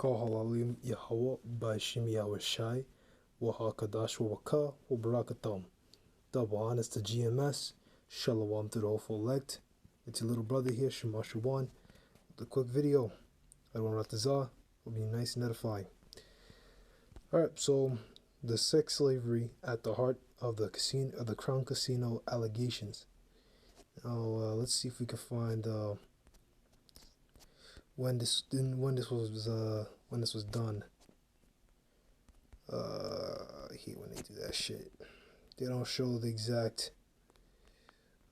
Call Halalim Yahweh by Shimi Awashai, Waha Kadash Waka, Wabarakatam. Double honest to GMS, Shalom to the hopeful elect. It's your little brother here, Shemashuwan. The quick video, Adwan Ratazah, will be nice and edifying. Alright, so the sex slavery at the heart of the casino, of the Crown Casino allegations. Now, let's see if we can find when this was done. I hate when they do that shit. They don't show the exact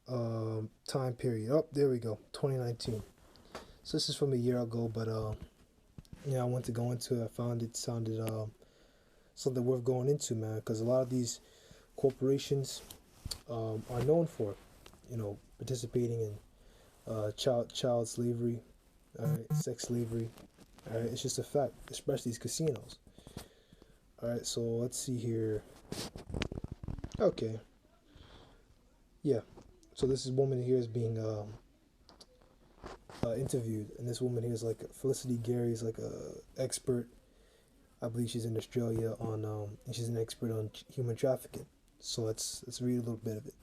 time period. Oh, there we go, 2019. So this is from a year ago, but yeah, I went to go into it. I found it sounded something worth going into, man, because a lot of these corporations are known for, participating in child slavery, sex slavery. It's just a fact, especially these casinos. Alright, so let's see here. Okay. Yeah. So this woman here is being interviewed, and this woman here is like Felicity Gary is like a expert. I believe she's in Australia on and she's an expert on human trafficking. So let's read a little bit of it.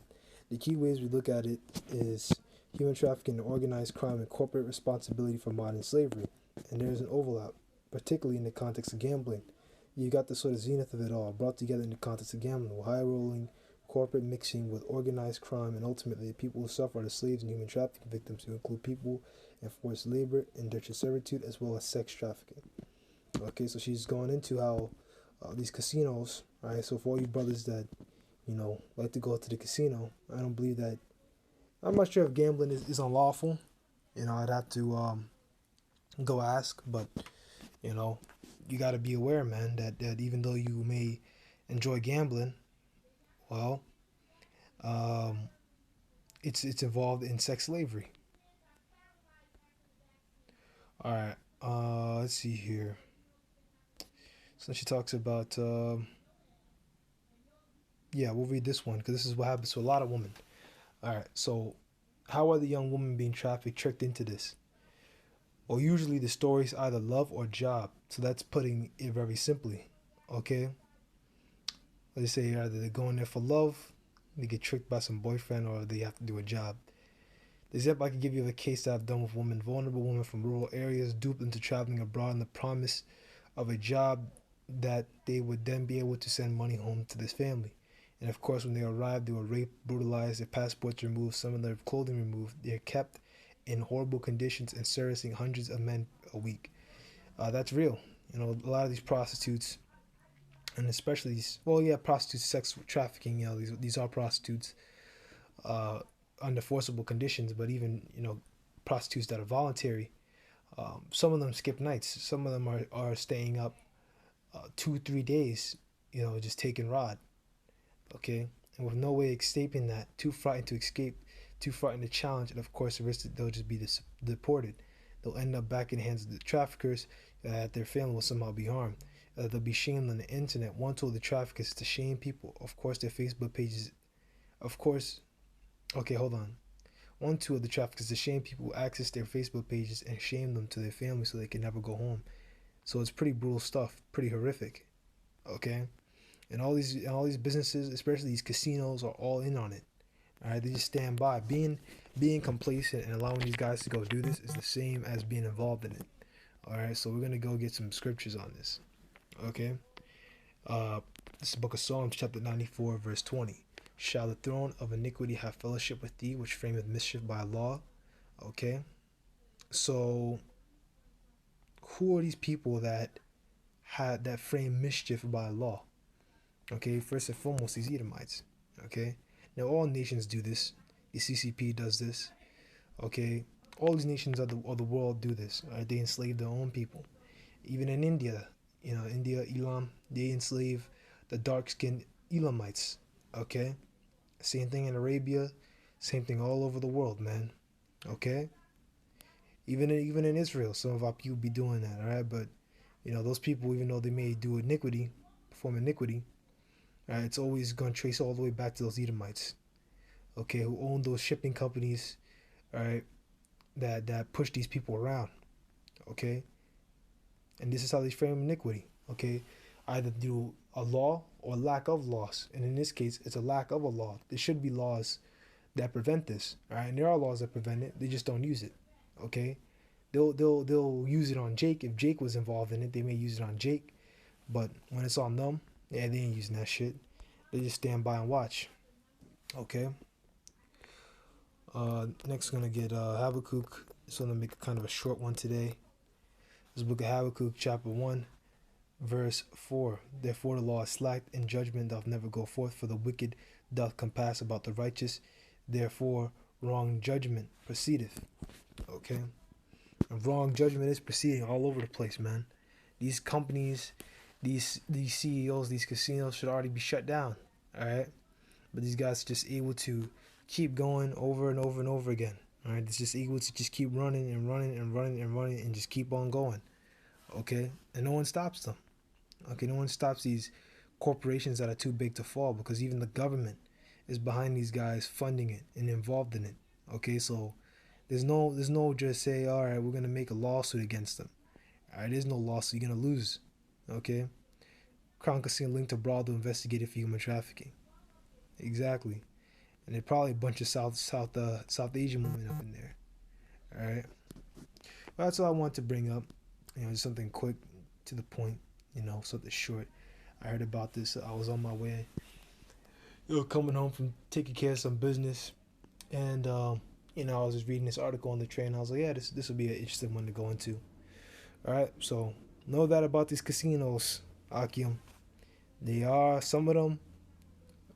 The key ways we look at it is human trafficking, organized crime, and corporate responsibility for modern slavery. And there's an overlap, particularly in the context of gambling. You got the sort of zenith of it all, brought together in the context of gambling, with high-rolling corporate mixing with organized crime, and ultimately the people who suffer are the slaves and human trafficking victims, who include people in forced labor, indentured servitude, as well as sex trafficking. Okay, so she's gone into how these casinos, right? So for all you brothers that, like to go to the casino, I don't believe that. I'm not sure if gambling is unlawful. I'd have to go ask, but you got to be aware, man, that even though you may enjoy gambling, well, it's involved in sex slavery. All right, let's see here. So she talks about, yeah, we'll read this one because this is what happens to a lot of women. All right, so how are the young women being trafficked tricked into this? Well, usually the story is either love or job. So that's putting it very simply. Okay? Let's say either they're going there for love, they get tricked by some boyfriend, or they have to do a job. The example I can give you of a case that I've done with women, vulnerable women from rural areas, duped into traveling abroad in the promise of a job that they would then be able to send money home to this family. And of course, when they arrive, they were raped, brutalized, their passports removed, some of their clothing removed. They're kept in horrible conditions and servicing hundreds of men a week. That's real. A lot of these prostitutes, and especially these, prostitutes, sex trafficking. These are prostitutes under forcible conditions. But even prostitutes that are voluntary, some of them skip nights. Some of them are staying up 2-3 days. Just taking rod. Okay, and with no way escaping that, too frightened to escape, too frightened to challenge, and of course the risk that they'll just be deported. They'll end up back in the hands of the traffickers, that their family will somehow be harmed. They'll be shamed on the internet. One tool of the traffickers is to shame people. Of course, their Facebook pages. Hold on. One tool of the traffickers is to shame people who access their Facebook pages and shame them to their family so they can never go home. So it's pretty brutal stuff, pretty horrific. Okay? And all these businesses, especially these casinos, are all in on it. All right, they just stand by. Being complacent and allowing these guys to go do this is the same as being involved in it. All right, so we're gonna go get some scriptures on this. Okay, this is the book of Psalms, chapter 94, verse 20. Shall the throne of iniquity have fellowship with thee, which frameth mischief by law? Okay, so who are these people that frame mischief by law? Okay, first and foremost, these Edomites. Okay, now all nations do this. The CCP does this. Okay, all these nations of the world do this. Right? They enslave their own people. Even in India, Elam, they enslave the dark-skinned Elamites. Okay, same thing in Arabia, same thing all over the world, man. Okay, even in Israel, some of our people be doing that. All right, but those people, even though they may do iniquity, perform iniquity. It's always going to trace all the way back to those Edomites, okay, who own those shipping companies, all right, that push these people around, okay. And this is how they frame iniquity. Okay, either through a law or lack of laws. And in this case, it's a lack of a law. There should be laws that prevent this. All right, and there are laws that prevent it. They just don't use it. Okay, they'll use it on Jake. If Jake was involved in it, they may use it on Jake. But when it's on them, yeah, they ain't using that shit. They just stand by and watch. Okay. Next, we're gonna get Habakkuk. So I'm gonna make kind of a short one today. This book of Habakkuk, chapter 1, verse 4. Therefore the law is slacked, and judgment doth never go forth, for the wicked doth compass about the righteous. Therefore wrong judgment proceedeth. Okay? And wrong judgment is proceeding all over the place, man. These companies, these CEOs, these casinos should already be shut down. Alright? But these guys are just able to keep going over and over and over again. Alright? It's just able to just keep running and running and running and running and just keep on going. Okay? And no one stops them. Okay, no one stops these corporations that are too big to fall, because even the government is behind these guys, funding it and involved in it. Okay, so there's no just say, all right, we're gonna make a lawsuit against them. All right, there's no lawsuit. You're gonna lose. Okay, Crown Casino linked to brothel investigated for human trafficking. Exactly, and they're probably a bunch of South Asian women up in there. All right, well, that's all I want to bring up. Just something quick, to the point. Something short. I heard about this. I was on my way, coming home from taking care of some business, and I was just reading this article on the train. I was like, yeah, this will be an interesting one to go into. All right, so know that about these casinos, Akim. They are, some of them,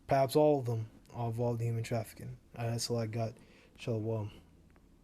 perhaps all of them, are involved in human trafficking. All right, that's all I got. Shalom.